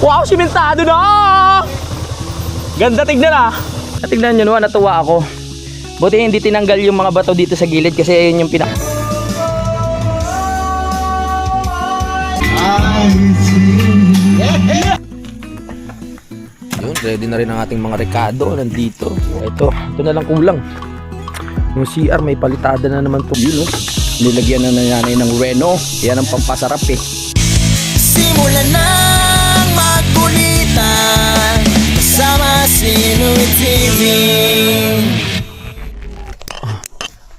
Wow, simentado na! Ganda tignan ah. Tignan nyo naman, natuwa ako. Buti hindi tinanggal yung mga bato dito sa gilid kasi ayun yung pinak... Yun, ready na rin ang ating mga rekado nandito. Ito na lang kulang. Yung CR may palitada na naman po. Yun, nilagyan na nanay ng Reno. Yan ang pampasarap eh. Simula nang magkulitan kasama si Louie TV.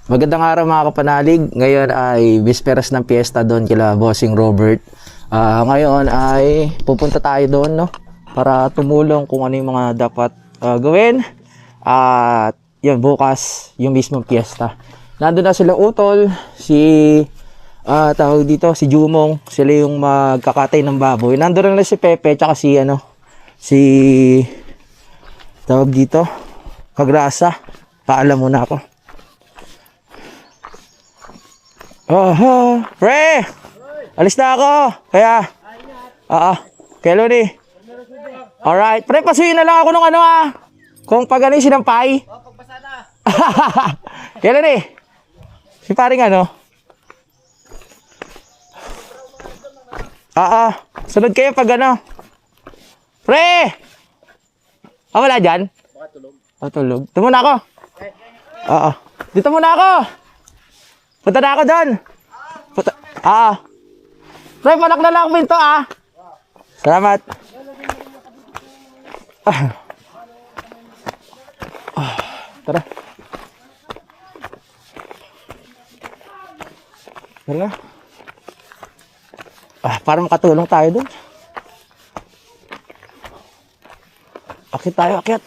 Magandang araw mga kapanalig. Ngayon ay bisperas ng piyesta doon kila Bossing Robert. Ngayon ay pupunta tayo doon, no? Para tumulong kung ano yung mga dapat gawin. At yun, bukas yung mismong piyesta. Nandun na sila Utol, si tawag dito, si Jumong. Sila yung magkakatay ng baboy. Nandun na si Pepe, tsaka si tawag dito, Kagrasa. Paalam muna ako. Pre! Alis na ako. Kaya, kailan ni? Alright. Pre, pasuyin na lang ako ng kung pag ano yung sinampay. Pagbasa na. Kailan ni? Si paring sunod kayo pag Pre! Wala dyan? Baka tulog. Tulog. Dito muna ako. Dito muna ako. Punta na ako doon. Pre, panak na lang ako pinto Salamat. Tara. Tara. Para makatulong tayo doon. Akit tayo, akit.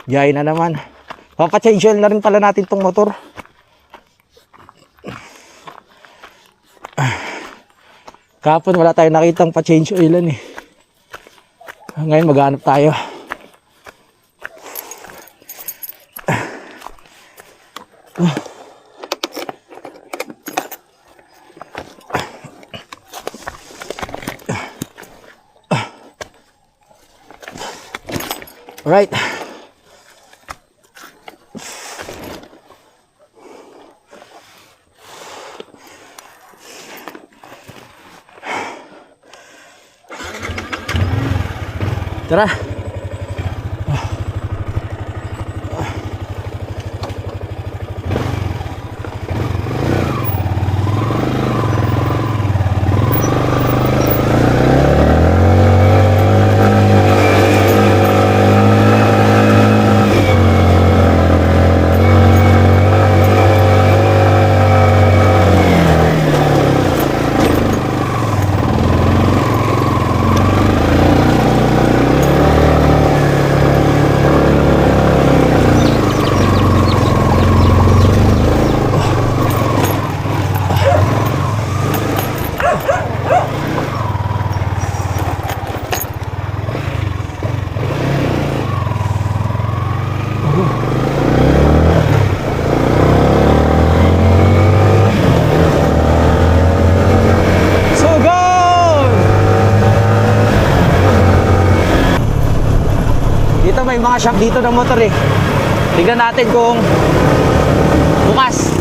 Yay na naman. Papachange oil na rin pala natin tong motor. Kahapon wala tayong nakitang pa-change oilan eh. Ngayon maghanap tayo. Alright. Tara. May mga shop dito ng motor eh. Tignan natin kung bukas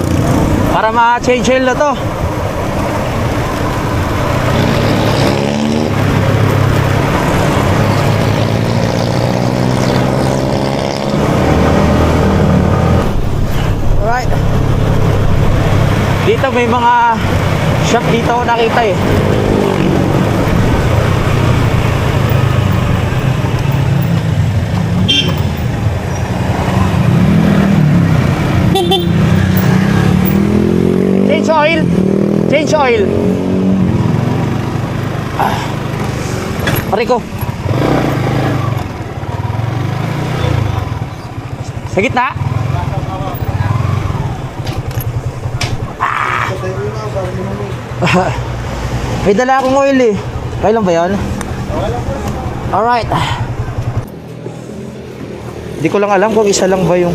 para ma-change oil na to. Alright. Dito may mga shop dito ako nakita eh. Change oil. Pare ko. Sa gitna. May dala akong oil eh. Kailan ba yan? Alright. Hindi ko lang alam kung isa lang ba yung...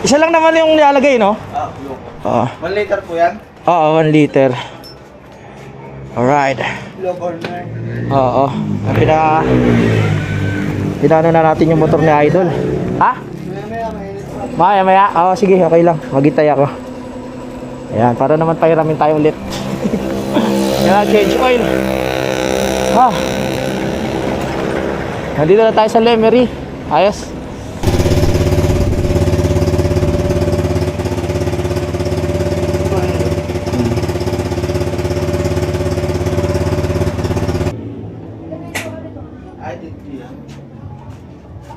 Isa lang naman yung nilalagay, no? Oo. 1 liter po yan? Oo, 1 liter. Alright. Low corner. Oo. Pinano na natin yung motor ni Idol. Ha? Maya. Oo, sige, okay lang. Maghintay ako. Ayan, para naman pahiramin tayo ulit. Ayan, change oil. Ha? Nandito na tayo sa Lemery. Ayos.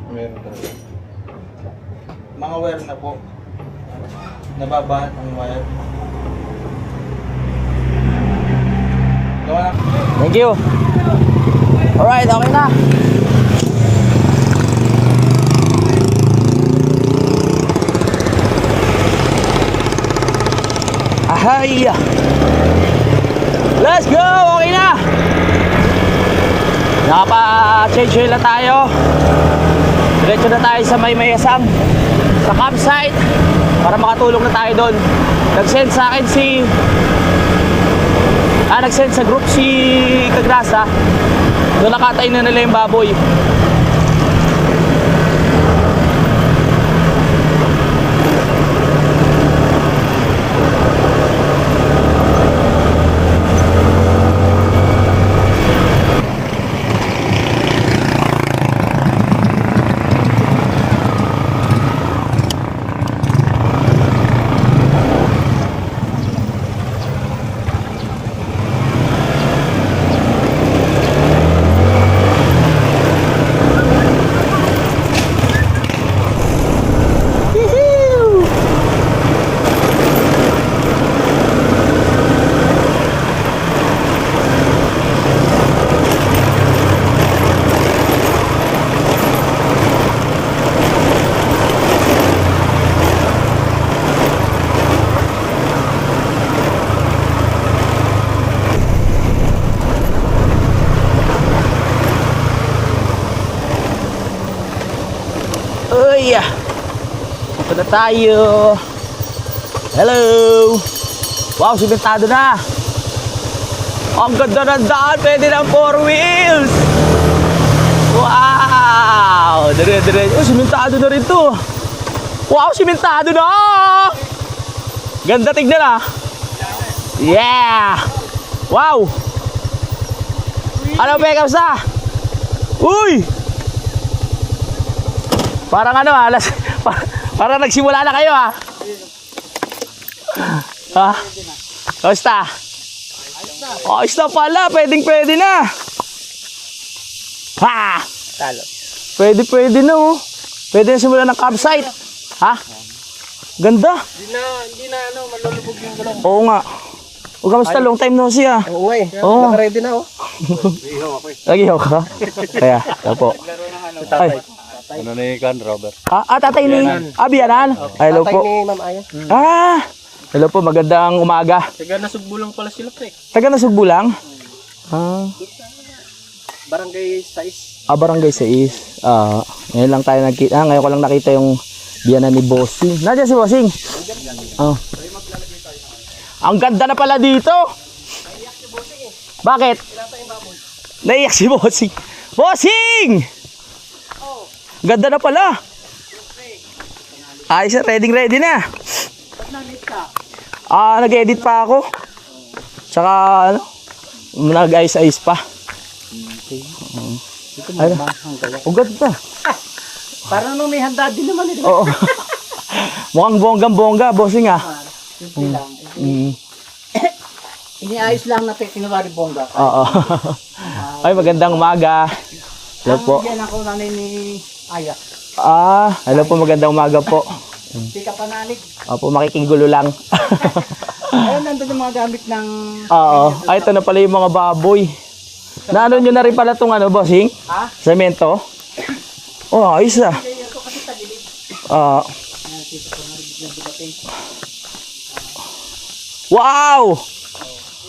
Meron talaga. Mga wire na po. Nababahan ang wire. Gawa na. Thank you. Alright, okay na. Ahay! Let's go! Okay na! Nakapa-change oil na tayo. Diretso na tayo sa Mayasang, sa campsite, para makatulong na tayo doon. Nag-send sa akin nag-send sa group si Kagrasa. Doon nakatay na nila yung baboy. Uy! Punta na tayo. Hello! Wow, simentado na. Ang ganda ng daan. Pwede ng 4 wheels. Wow! Dire. Oh, simentado na rin to. Wow, simentado na. Ganda tignan ah. Yeah! Wow! Ano ba sa? Uy! Parang ano parang nagsimula na kayo ha. Ha? Kamusta? Ayos na pala, pwede na. Ha! Talo. Pwede na oh. Pwede na simula ng campsite. Ha? Ganda. Hindi na malulubog yung gulong. Oo nga. O kamusta, long time no see ah. Oo nga eh. Oo. Naka-ready na oh. Lagi ako ka? Kaya, tapo. Ay. Ano ni Kan, Robert? Tatay ni Bianan. Hello po. Tatay ni Ma'am Aya. Hello po, magandang umaga. Taga Nasugbo lang pala sila pre. Taga Nasugbo lang? Barangay 6. Barangay 6. Ngayon lang tayo nakita. Ngayon ko lang nakita yung biyanan ni Bossing. Nandiyan si Bossing? Ang ganda na pala dito. Naiyak si Bossing eh. Bakit? Pinata yung baboy. Naiyak si Bossing. Bossing! Ganda na pala. Ayos na, ready na. Ba't na-late ka? Nag-edit pa ako. Tsaka ano, nag-ayos-ayos pa. Ito mo mahang gawa. Ang ganda. Parang nung may handa din naman ito. Oo. Mukhang bonggang-bongga, Bossing ah. Simple lang. Iniayos lang na Tinawari Bongga. Oo. Ay, magandang umaga. Hello po. Yan ako nanay ni Aya. Hello po, magandang umaga po. Hindi ka panalig. Opo, makikigulo lang. Ayun, nandun yung mga gamit ng... Oo. Ay, ito na pala yung mga baboy. Naano nyo na rin pala itong ano, Bossing? Ha? Semento? Oh, ayos ah. Ito kasi tagilid. Wow!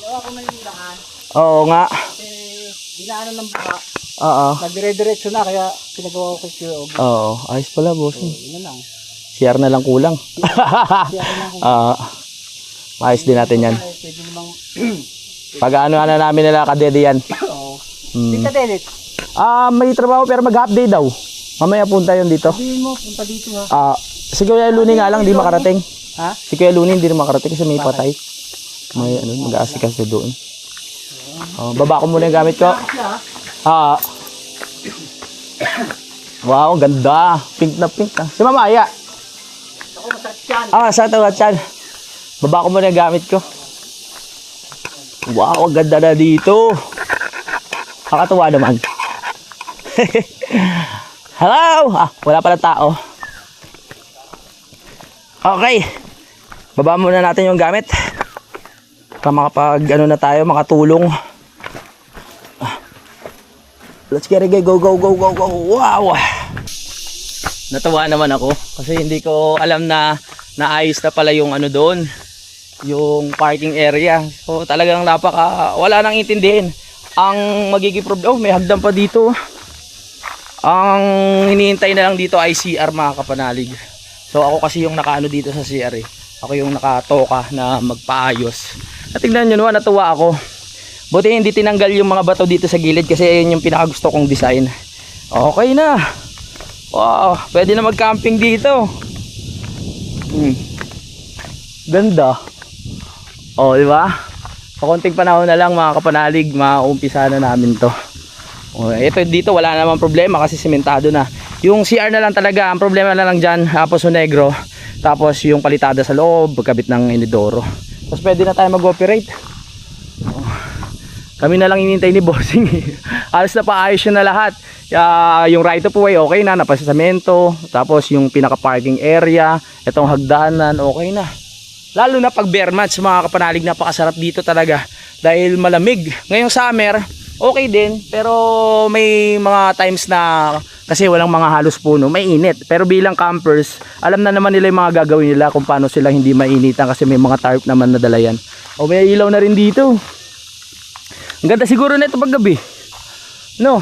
Ginawa ko na yung daan. Oo nga. Kasi dinaanan ng baka. Oo. Nagdire-diretso na kaya pinagawa ko kay Kuya Og. Oo. Ayos pala, bossing. Yun na lang. CR na lang kulang. Kaya ko lang kung Maayos din natin yan. pwede namang Pag ano namin nila kadede yan. oo. Hmm. Tita Delit, May trabaho pero mag-update daw. Mamaya punta yun dito. sabihin mo, punta dito ha. Si Kuya Luni nga lang, di makarating. Ha? Si Kuya Luni hindi na makarating kasi may patay. May mag-aasikaso doon. Baba ko muna yung gamit ko. Wow, ganda. Pink na pink. Si Mamaya. Ako masakit yan. Sa tawa chan. Baba ko muna yung gamit ko. Wow, ang ganda na dito. Nakakatuwa naman. Hello! Wala pala tao. Okay. Baba muna natin yung gamit. Para makapag na tayo, makatulong. Let's get it, go, go, go, go, go. Wow! Natawa naman ako kasi hindi ko alam na naayos na pala yung doon. Yung parking area. So talagang wala nang intindihin. Ang magiging problem, may hagdan pa dito. Ang hinihintay na lang dito ay CR, mga kapanalig. So ako kasi yung nakaano dito sa CR eh. Ako yung nakatoka na magpaayos. At tingnan nyo naman, natuwa ako. Buti hindi tinanggal yung mga bato dito sa gilid kasi yun yung pinakagusto kong design. Okay na. Wow, pwede na mag-camping dito. Ganda. Di ba? Sa konting panahon na lang, mga kapanalig, mauumpisa na namin to. Ito dito wala namang problema kasi sementado na. Yung CR na lang talaga, ang problema na lang dyan, Poso Negro. Tapos yung palitada sa loob, pagkabit ng inidoro. Tapos pwede na tayo mag-operate. Kami na lang inintay ni Bossing. Alas na paayos yun na lahat. Yung right of way okay na, napasasamento. Tapos yung pinaka-parking area, itong hagdanan, okay na. Lalo na pag bare months, mga kapanalig, napakasarap dito talaga. Dahil malamig. Ngayong summer, okay din. Pero may mga times na kasi walang mga halos puno, may init. Pero bilang campers, alam na naman nila yung mga gagawin nila kung paano sila hindi mainitan kasi may mga tarp naman na dala yan. May ilaw na rin dito. Ang ganda siguro na ito pag gabi. No?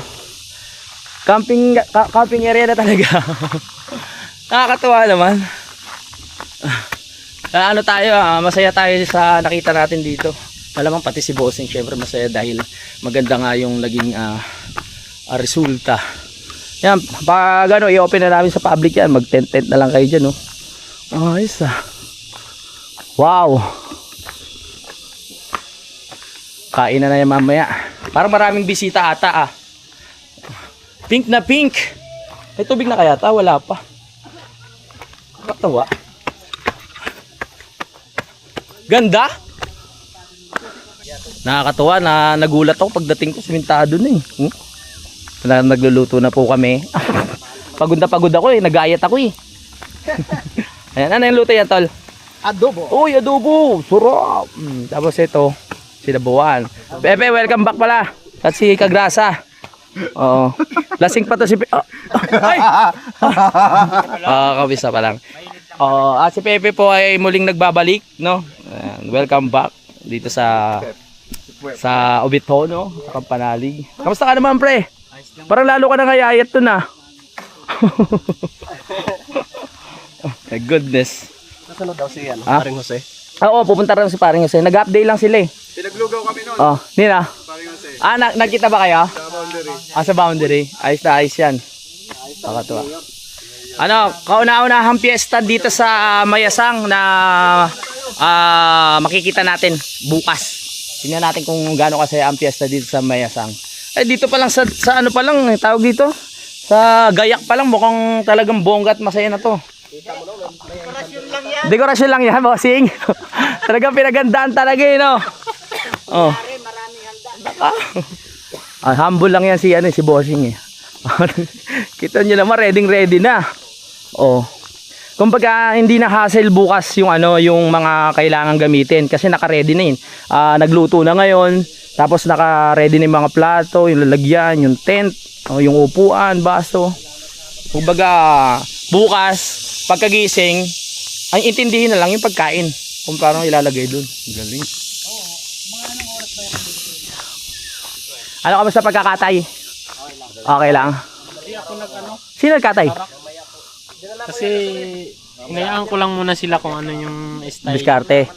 Camping area na talaga. Nakakatuwa naman. Masaya tayo sa nakita natin dito. Malamang pati si Bossing syempre masaya dahil maganda nga yung naging resulta. Yan, pag i-open na namin sa public yan, mag-tent na lang kayo dyan, no? Ayos Wow! Kain na yan mamaya. Parang maraming bisita ata Pink na pink! May tubig na kaya ata? Wala pa. Nakatawa. Ganda! Nakakatawa na nagulat ako pagdating ko, simentado na Nagluluto na po kami. Pagod na pagod ako nag-aayat ako Ayan, ano yung luto yan, tol? Adobo. Uy, adobo! Sarap! Tapos ito, sinabuan. Pepe, welcome back pala. At si Kagrasa. Oo. Lasing pa to si Pepe. Ay! Kabisa pa lang. At si Pepe po ay muling nagbabalik, no? Ayan, welcome back dito sa Obito, no? Sa Kampanalig. Kamusta ka naman, pre? Parang lalo ka na ngayayat to na. My goodness. Nasunod daw si Paring Jose. Oo, pupunta rin si Paring Jose. Nag-update lang sila Pinaglugaw kami noon. Nina? Paring Jose. Nagkita ba kayo? Sa boundary. Sa boundary. Ayos na ayos yan. Nakakatuwa. Kauna-unahang piyesta dito sa Mayasang na makikita natin bukas. Tingnan natin kung gaano kasaya ang piyesta dito sa Mayasang. Dito pa lang sa ano pa lang, tawag dito? Sa Gayak pa lang, mukhang talagang bongga at masaya na to. Dekorasyon lang yan. Dekorasyon lang yan, bossing. Talagang pinagandaan talaga no? Maraming handa. Humble lang yan si bossing Kita nyo naman, ready na. Kumbaga hindi na hassle bukas yung yung mga kailangan gamitin kasi naka-ready na yun. Nagluto na ngayon, tapos naka-ready na yung mga plato, yung lalagyan, yung tent, yung upuan, baso. Kumbaga bukas pagkagising, ang intindihin na lang yung pagkain kung paano ilalagay doon. Galing. Ano ka ba sa pagkakatay? Okay lang. Hindi ako nag-ano. Sino nagkatay? Kasi inayaan ko lang muna sila kung ano yung style. Diskarte.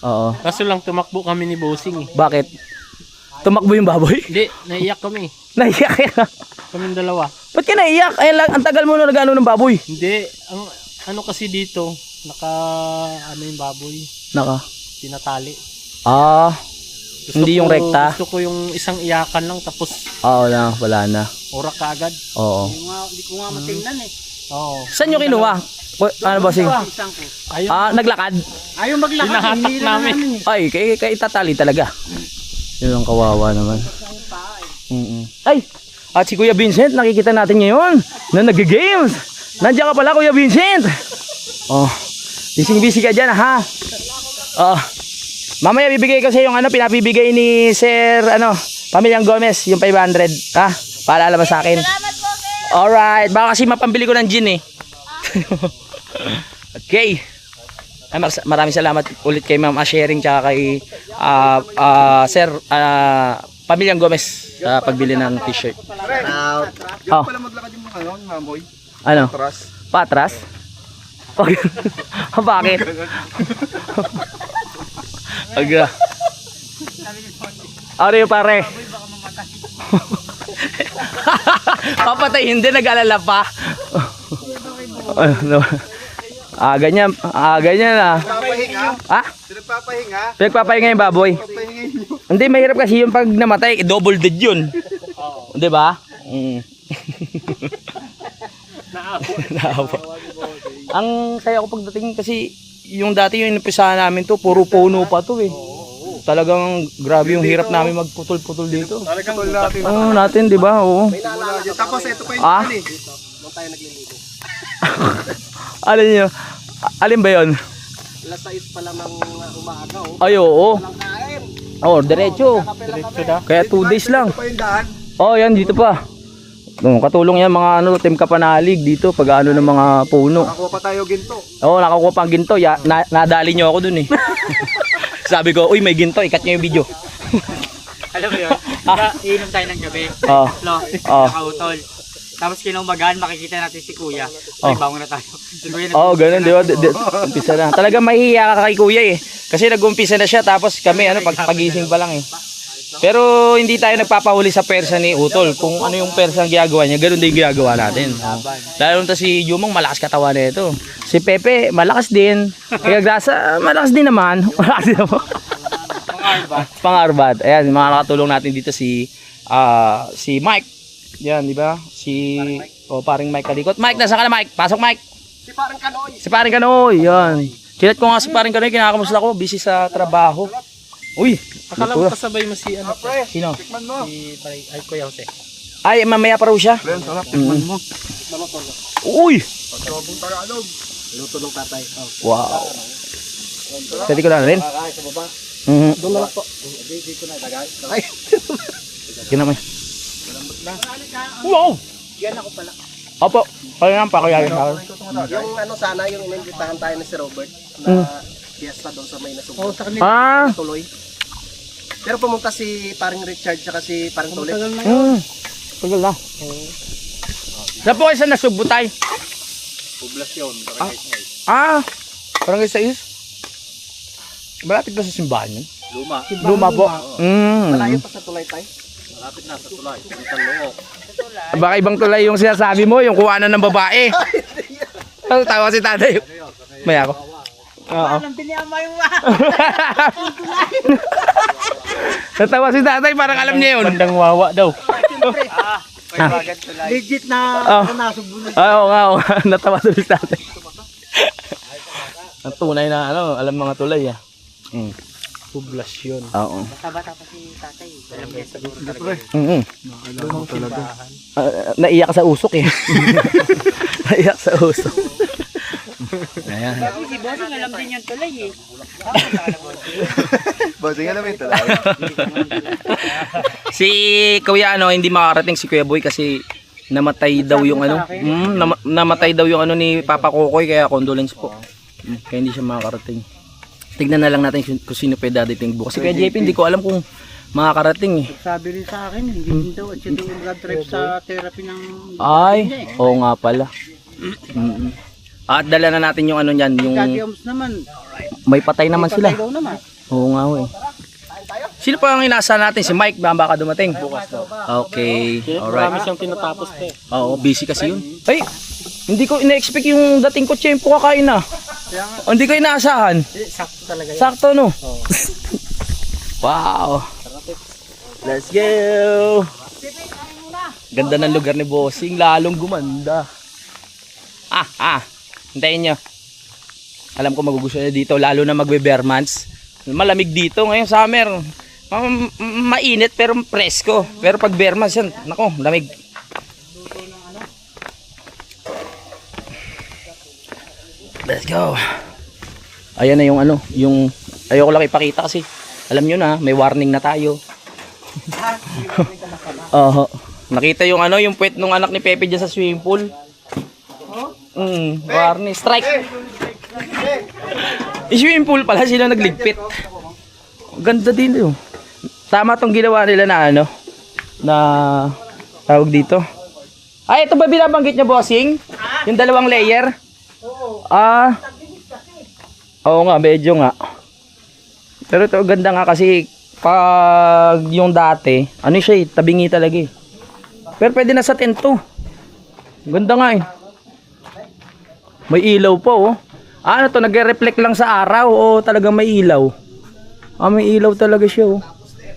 Oo. Kaso lang tumakbo kami ni Bossing eh. Bakit? Tumakbo yung baboy? Hindi, naiyak kami. Naiyak ka. Kaming dalawa. Ba't ka naiyak? Ay, ang tagal mo na nag-ano ng baboy. Hindi, ang ano kasi dito, ano yung baboy, Naka. tinatali. Ah. Hindi yung rekta? Gusto ko yung isang iyakan lang tapos Oo na, wala na. orak ka agad. Oo. Hindi ko nga matingnan eh. Oo. Saan nyo kinuha? Ano bossing? Isang ko. Ayun, Naglakad? Ayaw maglakad. hinahatak hinihila namin. Ay, kay itatali talaga. Yun ang kawawa naman. Ay! At si Kuya Vincent, nakikita natin ngayon na nag-games. Nandiyan ka pala, Kuya Vincent. Oh, busy ka dyan, ha? Oh, mamaya bibigay ko sa yung pinapibigay ni Sir, Pamilyang Gomez, yung 500. Ha? Paalala mo sa akin. Alright, baka kasi mapambili ko ng gin eh. Okay. Ay, maraming salamat ulit kay Ma'am Sharing tsaka kay Sir Pamilyang Gomez sa pagbili ng t-shirt. Oh. Pala maglakad yung mga mamoy. Ano? Atras. Patras? Bakit? Aga. Ano yung pare? Papatayin din, nag-alala pa. Ano? Ganyan na. Papahinga. Ha? Pinagpapahinga. Pinagpapahinga yung baboy. Papahinga nyo. Hindi, mahirap kasi yung pag namatay, double dead yun. Di ba? Mm. Naawa. Ang saya ko pagdating kasi yung dati yung inupisahan namin to, puro puno pa to eh. Talagang grabe yung hirap namin magputol-putol dito. Talagang natin. Natin, di ba? Oo. Tapos ito pa yung Ah? eh. Alin nyo? Alin ba yun? Alas 6 pa lang ng umaga oh. Ay, oo. Walang kain. Oh, diretso. diretso na. Kaya 2 days lang. Ito pa yung daan. Oh, yan, dito pa. Katulong yan mga Team Kapanalig dito pag ng mga puno. Nakakuha pa tayo ginto. Oo, nakakuha pang ginto. Nadali nyo ako dun eh. Sabi ko, uy, may ginto. Ikat nyo yung video. Alam mo yun, iinom tayo ng gabi. Oh. Lo, Oh. nakautol. Tapos kinaumagaan, makikita natin si kuya. Oh. Ay, bangon na tayo. Si kuya Oo, ganun, di ba? Umpisa na. Talaga mahihiya ka kay kuya eh. Kasi nag-umpisa na siya, tapos kami, pagising pa lang eh. Pero hindi tayo nagpapahuli sa persa ni Utol. Kung ano yung persa ang ginagawa niya, ganun din yung ginagawa natin. Lalo na si Jumong, malakas katawan na ito. Si Pepe, malakas din. Kaya Grasa, malakas din naman. Malakas din naman. Pang-arbat. Ayan, mga nakatulong natin dito si Mike. Yan, di ba? Paring Mike Kalikot. Mike, nasa ka na Mike? Pasok Mike. Si parang kanoy. Si Paring Kanoy, yan. Chinat ko nga si Paring Kanoy, kinakamusta ko, busy sa trabaho. Uy, Akala mo kasabay mo si ano? sino? Tikman mo. Ay, Kuya Jose. Ay, mamaya pa raw siya. Ben, sarap. Tikman mo. Uy! Pagkabong Tagalog. Luto ng tatay. Wow. Pwede ko na rin. Kakain sa baba. Doon na lang po. Hindi ko na tagay. Ay. Kinamay. Wow! Yan ako pala. Opo. Kaya nga pa, kaya yun. Yung sana, yung inimbitahan tayo ni si Robert na fiesta doon sa may nasubo. Ah! Tuloy. Pero pumunta si paring Richard tsaka si paring Tulit. Tagal na. Saan po kayo sa Nasubutay? Poblasyon. Barangay 6? Malapit ba sa simbahan yun? Luma. Luma po. Malayo pa sa Tulay tayo. Malapit na sa Tulay. Sa Luok. Baka ibang tulay yung sinasabi mo, yung kuhanan ng babae. Tawa si tatay. May ako. Oo. Natawa si tatay, parang alam niya yun. Bandang wawa daw. Legit na nasubunan. Oo nga, oo nga. Natawa si tatay. Ang tunay na alam mga tulay ah. Poblasyon. Oo. Bata-bata pa si tatay. Alam niya sa gusto talaga. Naiyak sa usok eh. Naiyak sa usok. Ayan. Si Bossing alam din yung tulay eh. Bossing alam ito lang. Si Kuya hindi makarating si Kuya Boy kasi namatay daw yung namatay daw yung ni Papa Kokoy, kaya condolence po. Kaya hindi siya makarating. Tignan na lang natin kung sino pwede dadating bukas. Si Kuya JP, hindi ko alam kung makakarating eh. Sabi rin sa akin, hindi din daw at siya daw nag-drive sa therapy ng Ay, niya eh. oo nga pala. Mm-mm. At dala na natin yung ano niyan, yung Kagiyams naman, may patay naman sila. patay daw naman. Oo nga eh. Sino pa ang inaasahan natin? Si Mike ba baka dumating? Okay, alright. Marami siyang tinatapos pa eh. Oo, busy kasi yun. Ay, hindi ko ina-expect yung dating ko tiyempo kakain na. Hindi ko inaasahan. Sakto talaga yun. Sakto no? Wow. Let's go. Ganda ng lugar ni Bossing, lalong gumanda. Hintayin nyo. Alam ko magugustuhan niya dito, lalo na magbe-bear months. Malamig dito ngayong summer. Mainit pero presko. Pero pag bear months yan, nako, lamig. Let's go. Ayan na yung ano, yung ayoko lang ipakita kasi alam nyo na, may warning na tayo. Nakita yung ano, yung puwet nung anak ni Pepe dyan sa swimming pool. Warning, strike. Swimming pool pala sila nagligpit. Ganda din yun. Tama tong ginawa nila na ano, na tawag dito. Ay, ito ba binabanggit niya, Bossing? Yung dalawang layer? Oo nga, medyo nga. Pero ito ganda nga kasi pag yung dati, ano siya eh, tabingi talaga eh. Pero pwede na sa tent to. Ganda nga eh. May ilaw pa oh. Ano to, nagre-reflect lang sa araw o talagang may ilaw? May ilaw talaga siya oh.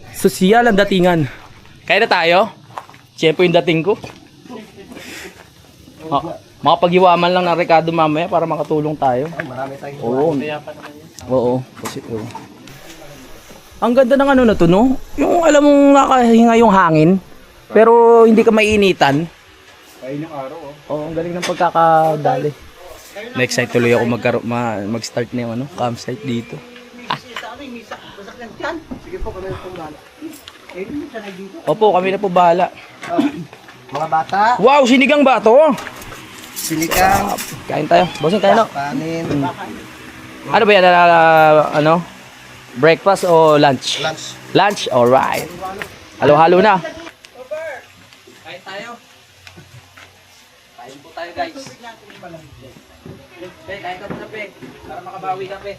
Sosyal ang datingan. Kaya na tayo? Siyempre yung dating ko. Makapag-iwaman lang ng Ricardo mamaya para makatulong tayo. Marami tayong Oo. Oo. Kasi, oo. Ang ganda ng ano na to, no? Yung alam mong nakahinga yung hangin, pero hindi ka maiinitan. Kain yung araw oh. Oo, ang galing ng pagkakadali. Na-excite tuloy ako mag-start na yung ano, campsite dito. Sige po, kami na pong bahala. Opo, kami na po bahala. Mga bata, Wow, sinigang ba to? siligang, Kain tayo. Bossing, kain no? panin, Ano ba yan? Ano? Breakfast o lunch? lunch. Lunch? Alright. Halo-halo na. Kain tayo. Kain po tayo guys. Pe, kain ka muna pe. Para makabawi ka pe.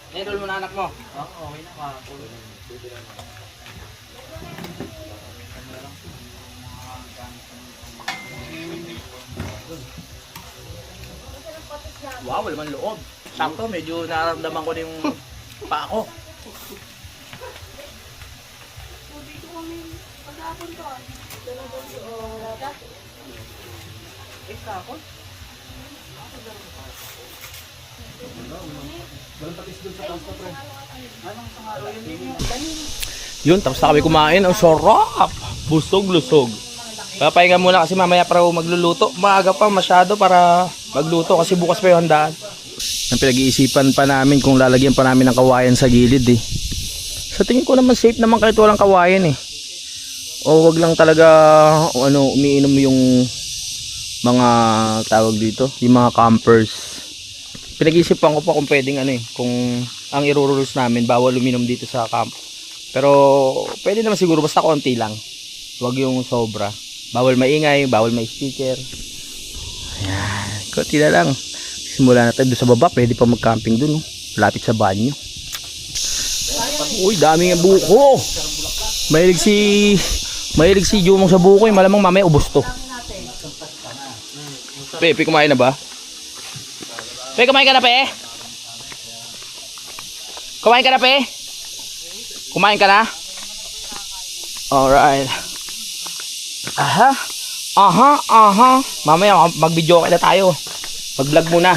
Nirol mo na anak mo. Oo, okay na pa. Wow, wala man loob. Sakto, medyo nararamdaman ko na yung paa ko. Yun, tapos na kami kumain. Ang sarap! Busog-lusog. Papahinga muna kasi mamaya para magluluto. Maaga pa masyado para magluto kasi bukas pa yung handaan. Ang pinag-iisipan pa namin kung lalagyan pa namin ng kawayan sa gilid eh. Sa tingin ko naman safe naman kahit walang kawayan eh. O wag lang talaga umiinom yung mga tawag dito, yung mga campers. Pinag-iisipan ko pa kung pwedeng kung ang irurules namin bawal uminom dito sa camp. Pero pwede naman siguro basta konti lang. Wag yung sobra. Bawal maingay, bawal may speaker. Ayan, konti na lang. Simula na tayo doon sa baba, pwede pa mag-camping doon, lapit sa banyo. Uy, daming buko. Mahilig si Jumong sa buko, malamang mamaya ubos to. Pepe, kumain na ba? Pepe, kumain ka na, Pe? Kumain ka na, Pe? Kumain ka na? Alright. Aha. Mamaya mag-video na tayo. Mag-vlog muna.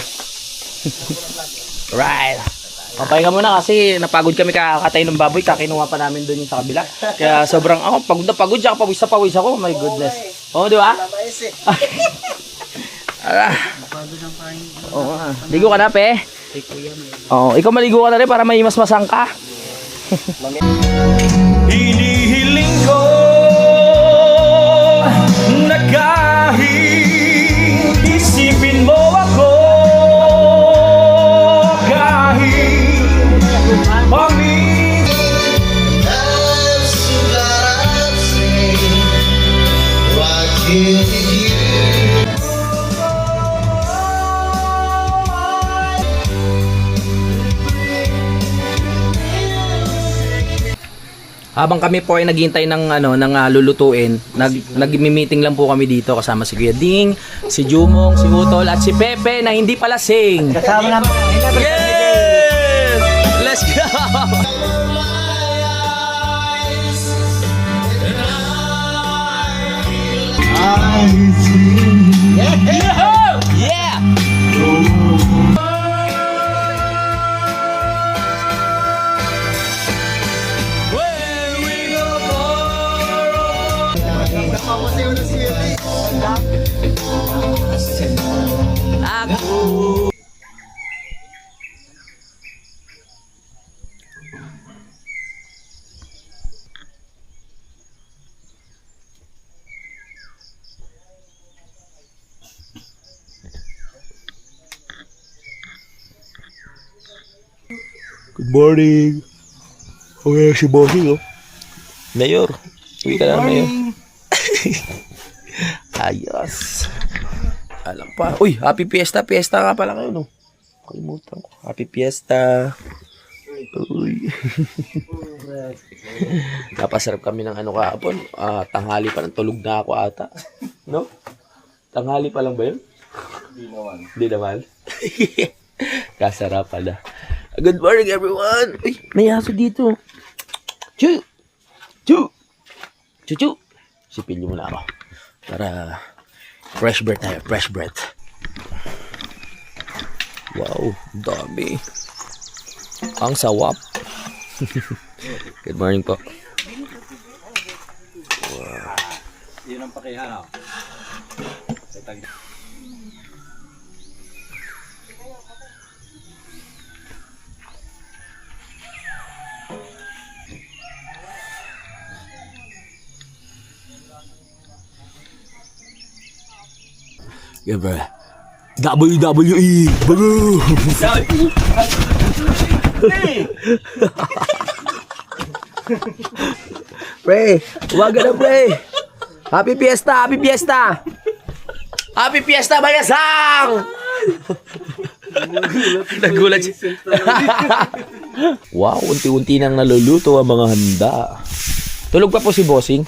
Right. Papahinga muna kasi napagod kami kakatay ng baboy. Kakinuha pa namin doon yung sa kabila. Kaya sobrang pagod na pagod. Tsaka pawis ako. My goodness. Oo, di ba? Oo. Ligo ka na, Pe? Oo. Ikaw maligo ka na rin para may mas-masang ka. Hinihiling ko na kahit isipin mo ako, Habang kami po ay naghihintay ng lulutuin, nagmi-meeting lang po kami dito kasama si Kuya Ding, si Jumong, si Utol at si Pepe na hindi pala sing. Kasama naman. Yes! Let's go! Yeah! Good morning. Okay, si Bossing, oh. Mayor. Uwi ka na, Mayor. Ayos. Alam pa. Uy, happy fiesta. Fiesta nga pala kayo, no? Kalimutan ko. Happy fiesta. Uy. Napasarap kami ng kahapon. Tanghali pa ng tulog na ako ata. No? Tanghali pa lang ba yun? Hindi naman. Kasarap pala. Good morning, everyone. Uy, may aso dito. Chu! Chu! Chu! Chu! Sipilyo muna ako. Para fresh breath tayo. Fresh breath. Wow, dami. Ang sawap. Good morning po. Wow. Yun ang pakiha. Yeah, bro. WWE, bago! Pre, umaga na pre! Happy fiesta! Happy fiesta! Happy fiesta, Bayasang! Nagulat siya. Wow, unti-unti nang naluluto ang mga handa. Tulog pa po si Bossing?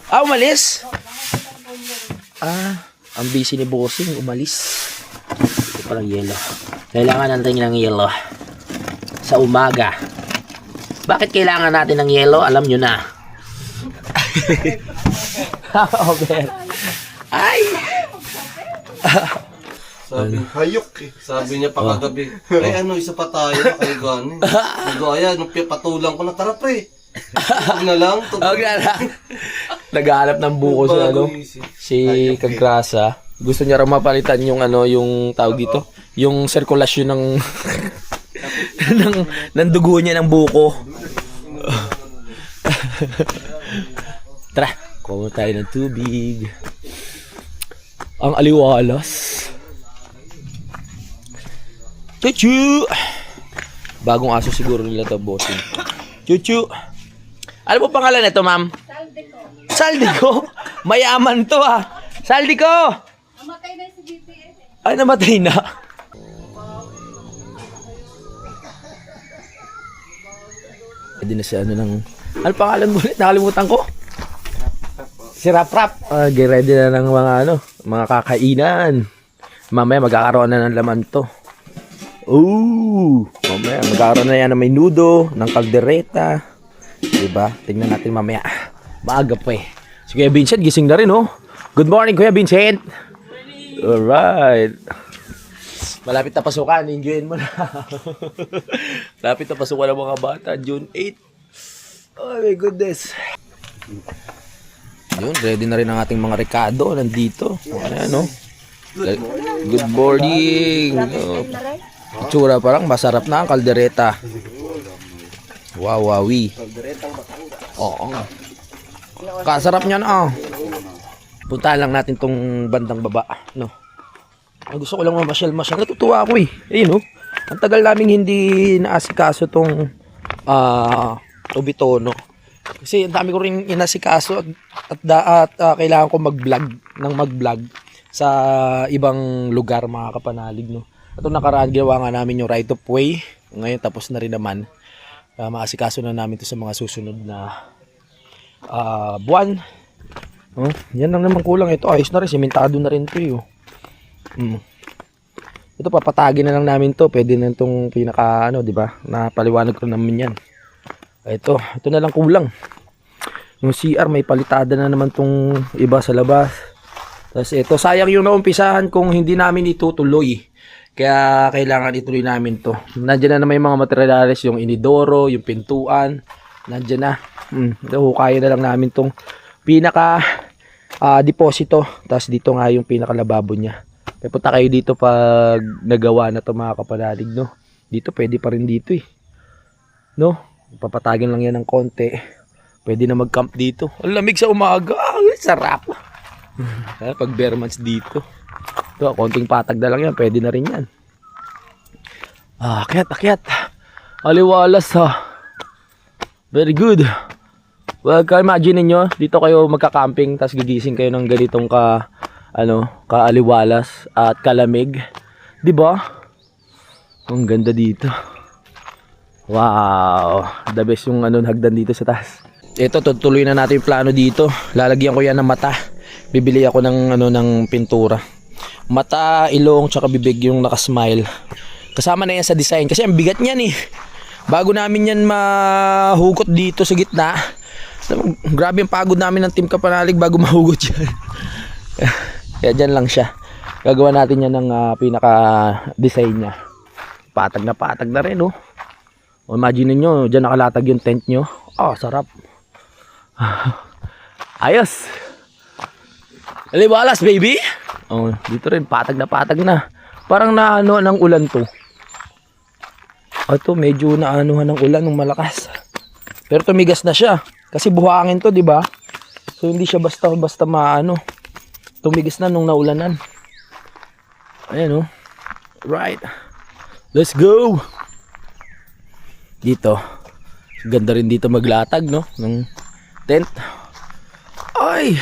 Umalis? Ang busy ni Bossing, umalis. Ito palang yelo. Kailangan natin ng yelo. Sa umaga. Bakit kailangan natin ng yelo? Alam nyo na. Okay. Ay! Sabi, hayok eh. Sabi niya pa kagabi. Ay isa pa tayo na kayo gani. Nagaya, nung patulang ko na tara pre. Tugtog na lang. Okay na. Naghahanap ng buko si Kagrasa. Gusto niya raw mapalitan yung yung tawag dito, yung sirkulasyon ng ng dugo niya ng buko. Tara, kuha tayo ng tubig. Ang aliwalas. Chuchu! Bagong aso siguro nila to, Bossing. Chuchu! Ano po pangalan nito, ma'am? Saldico. Mayaman to Saldico. Namatay na si BTS. Ay, namatay na. Pwede na si ano pangalan mo ulit? Nakalimutan ko. Si Rap-Rap. Ready na ng mga kakainan. Mamaya magkakaroon na ng laman to. Mamaya magkakaroon na yan ng may nudo, ng kaldereta. Diba? Tingnan natin mamaya. Maaga pa eh. Si Kuya Vincent, gising na rin Good morning, Kuya Vincent. Alright. Malapit na pasukan, enjoyin mo na. Malapit na pasukan ng mga bata, June 8. Oh my goodness. Yun, ready na rin ang ating mga Ricardo. Nandito. Ayan, Good morning. Itsura parang masarap na ang kaldereta. Wow, wowi. Oo. Kasarap niyan Puntahan lang natin tong bandang baba, Gusto ko lang mamasyal. Natutuwa ako Ayun, Ang tagal naming hindi naasikaso tong Obitono. Kasi ang dami ko rin inasikaso at kailangan ko mag-vlog sa ibang lugar, mga kapanalig, At nakaraan ginawa nga namin yung right of way. Ngayon tapos na rin naman. Maasikaso na namin to sa mga susunod na buwan. Yan lang naman kulang. Ito ayos na rin, simentado na rin to Ito papatagin na lang namin to. Pwede na itong pinaka di ba? Napaliwanag ko namin yan. Ito na lang kulang. Yung CR may palitada na naman tong iba sa labas. Tapos ito, sayang yung naumpisahan kung hindi namin itutuloy. Kaya kailangan ituloy namin to. Nandiyan na naman yung mga materials, yung inidoro, yung pintuan. Nandiyan na. Hukaya na lang namin tong pinaka deposito. Tapos dito nga yung pinaka lababo niya. Punta kayo dito pag nagawa na to mga kapanalig, no? Dito pwede pa rin dito no? Papatagin lang yan ng konti. Pwede na mag-camp dito. Ang lamig sa umaga. Sarap. Pag bare months dito. Ito, konting patag na lang yan. Pwede na rin yan. Akyat. Aliwalas Very good. Well, imagine niyo dito kayo magka-camping tapos gigising kayo ng ganitong kaaliwalas at kalamig. 'Di ba? Ang ganda dito. Wow, the best yung hagdan dito sa taas. Ito, tutuloy na natin yung plano dito. Lalagyan ko yan ng mata. Bibili ako ng pintura. Mata, ilong, tsaka bibig yung nakasmile. Kasama na yan sa design kasi ang bigat niyan Bago namin yan mahugot dito sa gitna. Grabe ang pagod namin ng Team Kapanalig bago mahugot yan. Kaya dyan lang siya. Gagawa natin yan ng pinaka-design niya. Patag na rin Imagine nyo, dyan nakalatag yung tent nyo. Sarap. Ayos. Aliwalas, baby. Dito rin, patag na. Parang naano ng ulan to. Ito, medyo naanuhan ng ulan ng malakas. Pero tumigas na siya. Kasi buhangin to, di ba? So, hindi siya basta maano. Tumigas na nung naulanan. Ayan, Right. Let's go. Dito. Ganda rin dito maglatag, ng tent. Ay!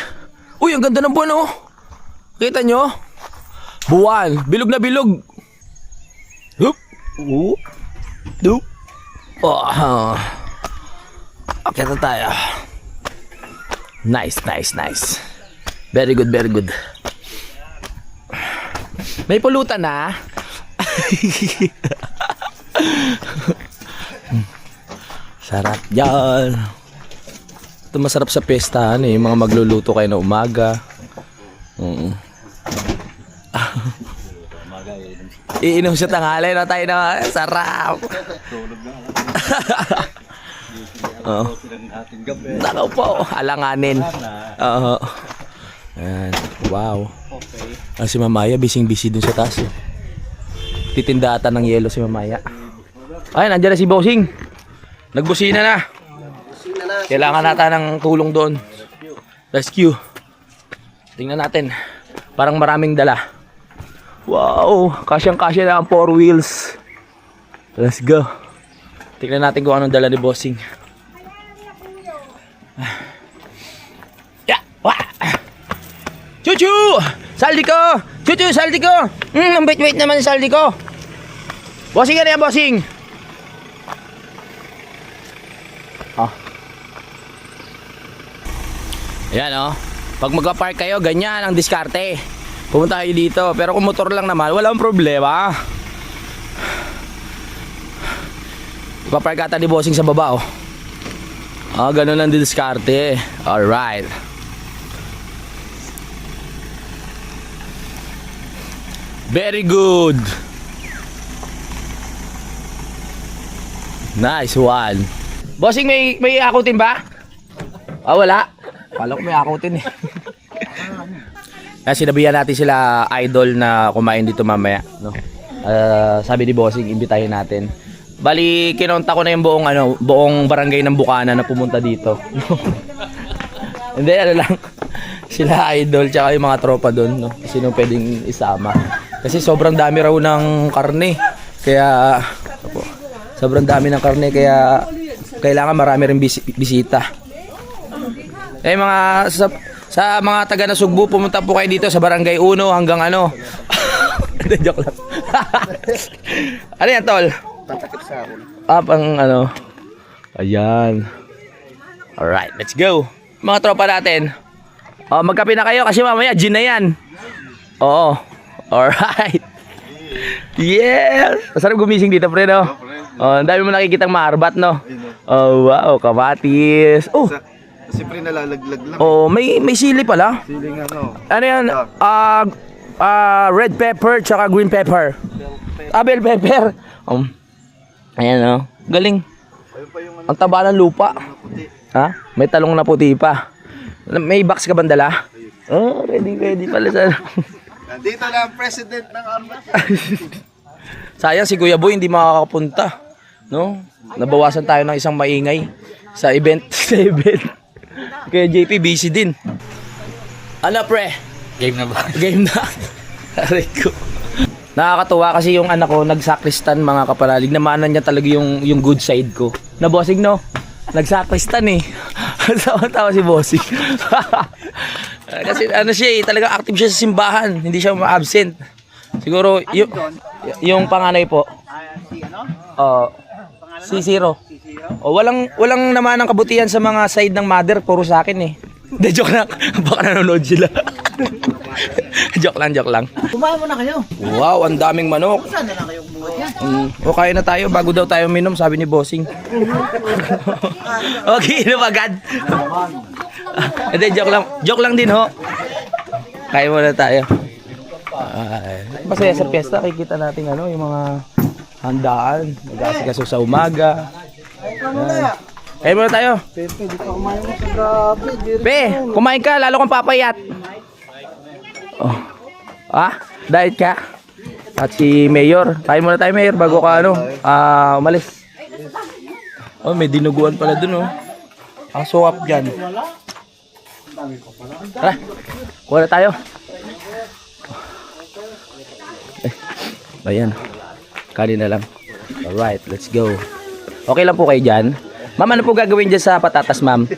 Uy, ang ganda ng buwan, Kita nyo? Buwan. Bilog na bilog. Hup. Dup. Okay na tayo. Nice. Very good. May pulutan na. Sarap yan. Ito masarap sa pestahan yung mga magluluto kayo na umaga. Iinom sa tanghali na tayo na sarap. Nakaw po, alanganin. Ayan. Wow. Si Mamaya busy dun sa taas. Titinda ata ng yelo si Mamaya. Ay, nandiyan na si Bossing. Nagbusina na. Kailangan natin ng tulong doon. Rescue. Tingnan natin. Parang maraming dala. Wow, kasyang-kasya na ang 4 wheels. Let's go. Tingnan natin kung anong dala ni Bossing. Yeah. Chuchu! Saldi ko! Chuchu, saldi ko! Ang wait naman saldi ko. Bossing ka na yan, Bossing. Ayan pag magpa-park kayo, ganyan ang diskarte. Pumunta kayo dito. Pero kung motor lang naman, walang problema. Ipapark ata ni Bossing sa baba ganun ang diskarte. Alright. Very good. Nice one. Bossing, may akutin ba? Wala. Kala ko may akutin Sinabihan natin sila idol na kumain dito mamaya, sabi ni Bossing, imbitahin natin. Bali, kinonta ko na yung buong barangay ng Bukana na pumunta dito. Hindi, lang. Sila idol tsaka yung mga tropa doon, sino pwedeng isama. Kasi sobrang dami raw ng karne. Kaya kailangan marami rin bisita. Mga sa mga taga Nasugbu, pumunta po kayo dito sa Barangay 1 hanggang Joke lang. Ano yan, tol? Patakip sa akin. Ayan. Alright, let's go. Mga tropa natin. Oh, magkape na kayo kasi mamaya gin na yan. Oo. Alright. Yes! Masarap gumising dito, pre, no? Oh, ang dami mo nakikitang maarbat, no? Oh, wow, kamatis. Oh, Kasi pre, nalalaglag lang. oh, may sili pala. Feeling ano. Ano yan? Red pepper tsaka green pepper. Bell pepper. Ayan, oh. Galing. Ang taba ng lupa. Ha? May talong na puti pa. May box ka bandala? Oh, ready pala sa... Nandito na ang president ng Armat. Sayang si Kuya Boy hindi makakapunta, no? Nabawasan tayo ng isang maingay sa event. Kaya JP busy din. Ano pre? Game na ba? Game na. Aray ko. Nakakatuwa kasi yung anak ko nagsakristan, mga kapanalig. Namanan niya talaga yung good side ko. Na bossing, no? Nagsakristan eh. Tawa si bossing. Kasi ano siya eh, talaga active siya sa simbahan. Hindi siya ma-absent. Siguro yung panganay po. Si Zero. Walang naman ang kabutihan sa mga side ng mother, puro sa akin eh. Hindi, joke lang. Baka nanonood sila. joke lang. Kumain mo na kayo. Wow, ang daming manok. Saan na lang kayong buhat yan? O kain na tayo bago daw tayo minom, sabi ni Bossing. Okay, inom agad. Hindi, joke lang din ho. Kain muna tayo. Masaya sa piyesta, kikita natin ano, yung mga handaan, nag-aasikaso sa umaga. Kain muna tayo. Pe, kumain ka, lalo kang papayat. Oh. Diet ka? At si Mayor, kain muna tayo Mayor bago ka ano, umalis. Oh, may dinuguan pala dun oh. Ang suwap dyan. Tara, kuha na tayo. Ayan, kanin na lang. Alright, let's go. Okay lang po kayo dyan. Ma'am, ano po gagawin dyan sa patatas, ma'am?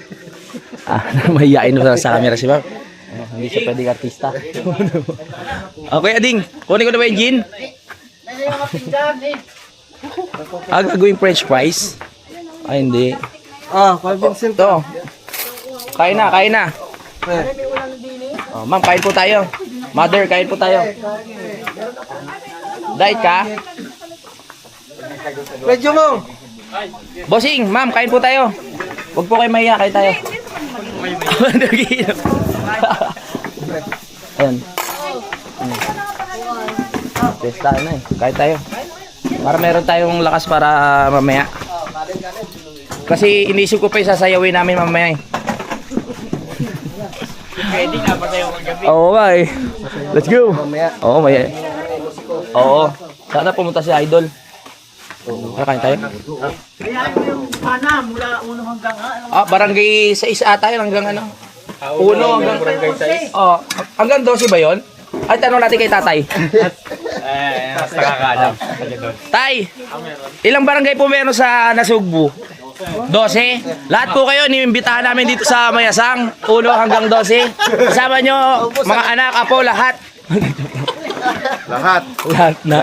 Mahihain mo sa camera si ma'am. Hindi siya pwedeng artista. Okay, Ading, kunin ko na ba yung gin? Gagawin french fries? Ay, hindi. 5 Ito. Kain na. Oh, ma'am, kain po tayo. Mother, kain po tayo. Diet ka? Medyo mo. Bossing, ma'am, kain po tayo. Huwag po kayo mahiya, kain tayo. Ayan. Testa na eh. Kain tayo. Para meron tayong lakas para mamaya. Kasi inisip ko pa yung sasayawin namin mamaya eh. Pwede na ba tayo magabi? Oo nga eh. Let's go. Oo, maya. Oo. Sana pumunta si Idol. Kain tayo. Barangay 6 ata yun hanggang ano? 1 hanggang barangay 6. Oh, hanggang 12 ba yun? Ay, tanong natin kay tatay. Mas nakakaalam. Tay, ilang barangay po meron sa Nasugbu? 12? Lahat po kayo, inimbitahan namin dito sa Mayasang. 1 hanggang 12. Kasama nyo, mga anak, apo, lahat. Lahat. Lahat na.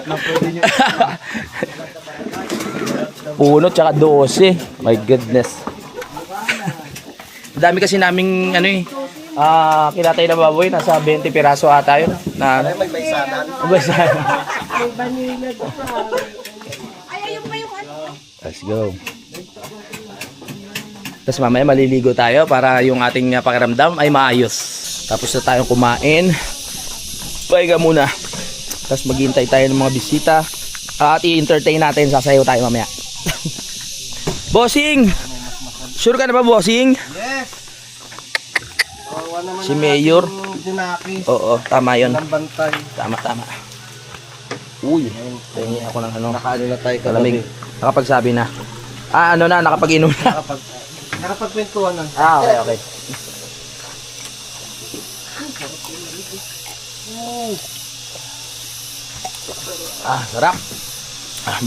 1 tsaka 12. My goodness. Dami kasi naming ano eh. Kinatay na baboy, nasa 20 piraso ata yun. Na, May baysanan. baysanan. Ay, ayun pa yung ano. Let's go. Tapos mamaya maliligo tayo para yung ating pakiramdam ay maayos. Tapos na tayong kumain. Pahinga muna. Tapos maghihintay tayo ng mga bisita. At i-entertain natin, sasayaw tayo mamaya. Bossing! Sure ka na ba, Bossing? Yes. Si Mayor. Dinaki. Oo, tama yun. Ng bantay. Tama. Uy, tingin ako ng ano. Nakaano na tayo Kalamig. Nakapagsabi na. Ano na, nakapag-inom na. Nakapagkwentuhan na. Okay. Sarap.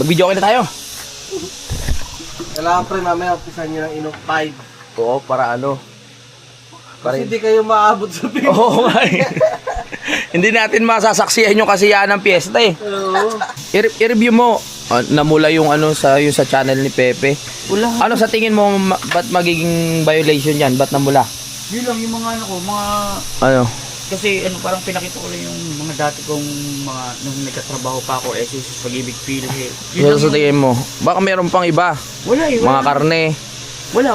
Mag-video okay na tayo. Kailangan pre, mamaya upisan nyo ng inom 5. Oo, para ano. Kasi hindi kayo maabot sa pin. Oo nga eh. Hindi natin masasaksihan yung kasiyahan ng piyesta eh. Oo. I-review mo namula yung ano sa channel ni Pepe. Wala. Ano sa tingin mo ba't magiging violation yan? Ba't namula? Yun lang yung mga ano ko, mga... Ano? Kasi ano, parang pinakita ko lang yung mga dati kong mga, nung nagkatrabaho pa ako, SUS, Pag-ibig, PhilHealth. Yun lang Sa yung- tingin mo, baka meron pang iba. Wala eh, Mga wala. karne, Wala.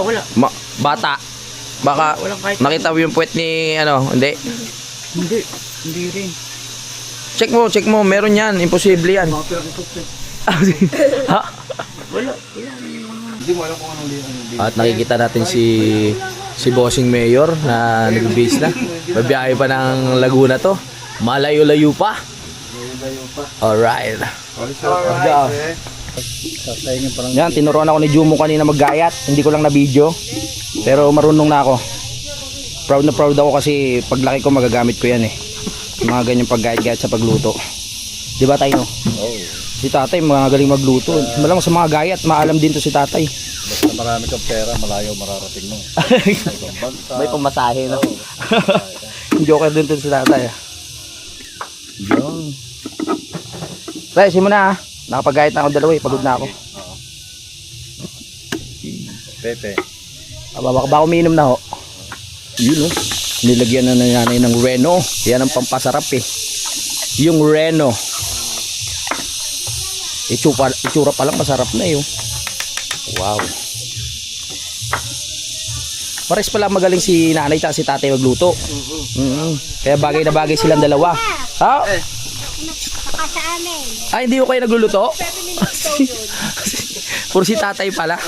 bata. Baka Walang kahit- nakita mo yung puwet ni ano, hindi. Hindi rin. Check mo, meron yan, imposible yan. Ha? Wala. At nakikita natin si Bossing Mayor na nag-base na. Babiyahe pa ng Laguna to. Malayo-layo pa. Alright. Yan, tinuruan ako ni Jumo kanina maggayat. Hindi ko lang na video. Pero marunong na ako. Proud na proud ako kasi paglaki ko magagamit ko yan eh. Yung mga ganyang paggayat-gayat sa pagluto. Di ba tayo? Si tatay mga galing magluto. Malang sa mga gayat, maalam din to si tatay. Basta marami kang pera, malayo mararating mo. May pamasahe no. Joker din to si tatay. Yun. Tay, simula ha. Nakapag-gayat na ako dalawa eh. Pagod na ako. Pepe. Baka umiinom na ho. Yun oh. Nilagyan na nanay ng Reno. Yan ang pampasarap eh. Yung Reno. Itsura pa lang masarap na yun. Wow. Pares pala magaling si nanay at si tatay magluto. Kaya bagay na bagay silang dalawa. Ha? Baka sa amin. Ay, hindi ko kayo nagluluto? Puro si tatay pala.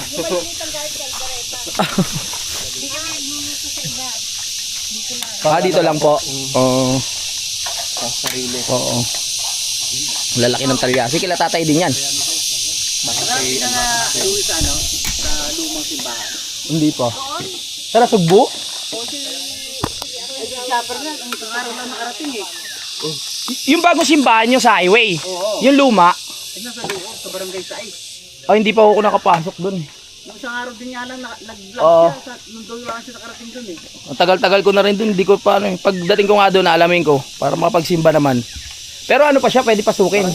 Dito lang po. Oo. Oo. Lalaki ng talyasi. Kila tatay din yan. Hindi pa. Sa Sugbo? Yung bagong simbahan nyo sa highway. Yung luma. Nasa loob, sa barangay Sais. Oh, hindi pa ako nakapasok dun. Nung isang araw din nga lang, nag-vlog Oo. siya. Nung doon lang siya nakarating dun eh. Ang tagal-tagal ko na rin dun. Hindi ko pa ano. Pagdating ko nga doon, alamin ko. Para makapagsimba naman. Pero ano pa siya, pwede pasukin.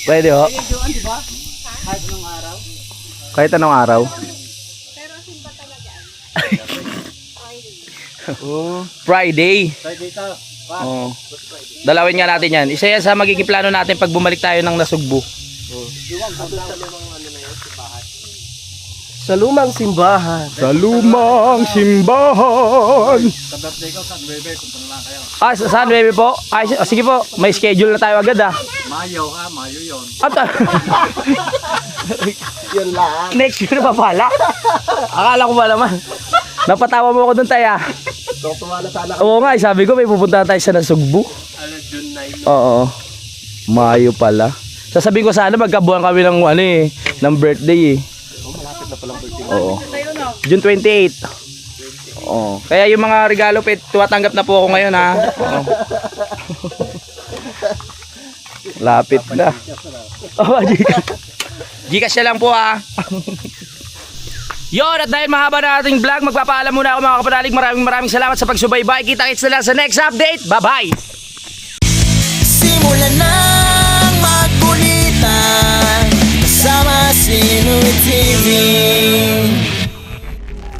Pwede ho. Medyo, di ba? Kahit anong araw. Kahit anong araw. Pero simba talaga. Friday. Friday ka. Oh. Dalawin nga natin yan. Isa yan sa magiging plano natin pag bumalik tayo ng Nasugbu. Sa lumang simbahan. Sa lumang simbahan. Ah, saan baby po? Ay, sige po. May schedule na tayo agad ah. Mayo yun. At Yan lang. next year pa pala. Akala ko ba naman. Napatawa mo ako dun tayo ah. Tuwa na sana. Oo nga, sabi ko may pupunta tayo sa Nasugbu. June 9. Oo. Mayo pala. Sasabihin ko sana magkabuhan kami ng ano eh, ng birthday eh. Malapit na palang birthday. Oo. June 28. Oo. Kaya yung mga regalo tumatanggap na po ako ngayon ha. Oo. Lapit na. Oh, Gcash na lang po ha. Yon, at dahil mahaba na ating vlog, magpapaalam muna ako mga kapanalig. Maraming salamat sa pagsubaybay. Kita-kits na lang sa next update. Bye-bye! Simulan ng magkulitan kasama si Nui TV.